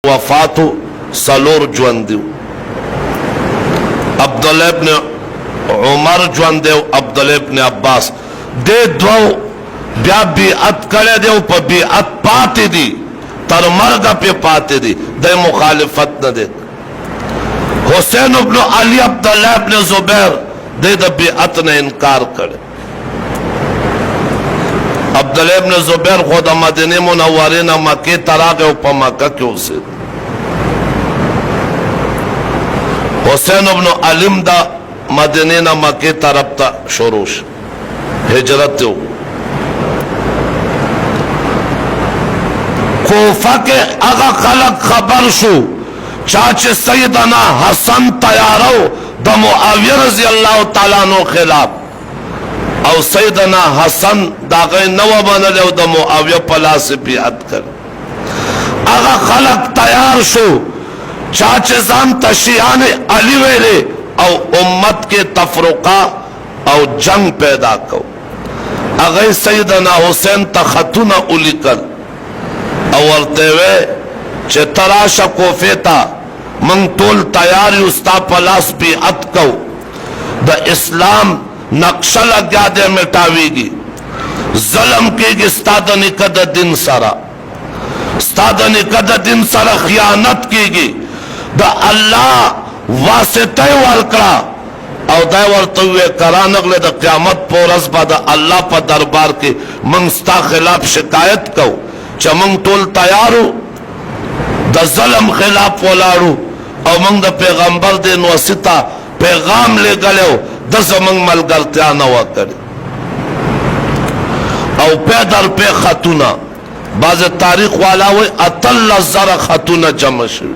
وفاتو سلور جوندیو عبداللہ ابن عمر جوندیو عبداللہ ابن عباس دے دو بیا بیعت کرے دیو پا بیعت پاتی دی تر مرگا پہ پاتی دی دے مخالفت نہ دے حسین ابن علی عبداللہ ابن زبیر دے دا بیعت نے انکار کرے عبداللہ ابن زبیر خود مدینہ منورین مکی تراغے پا مکہ کیوں سے حسین ابن علم دا مدینہ مکی طرف تا شروش ہجرت ہو کوفہ کے اگا خلق خبر شو چاچے سیدنا حسن تیارو دا معاویہ رضی اللہ تعالیٰ نو خلاف او سیدنا حسن دا غی نو منلو دا معاویہ پلا سے بیعت کر اگا خلق تیار شو چاچے زان تشیعان علی ویلے او امت کے تفرقہ او جنگ پیدا کو اگئی سیدنا حسین تا خطون اولی کل اولتے وے چے تراشا کوفیتا من طول تیاری استا پلاس بیعت کو دا اسلام نقشہ لگیا دے مٹاوی گی ظلم کی گی استاد نکد دن سرا استاد نکد دن سرا خیانت کی گی دا اللہ واسطہ والکڑا او دا ورطوئے کرانگلے دا قیامت پورس با دا اللہ پا دربار کی منستا خلاف شکایت کو چا منگ طول تیارو دا ظلم خلاف ولارو او منگ دا پیغمبر دین وسطا پیغام لے گلے دا زمنگ ملگرتیانا وکڑی او پیدر پی خطونا بعض تاریخ والا ہوئی اتل زر خطونا جمع شوی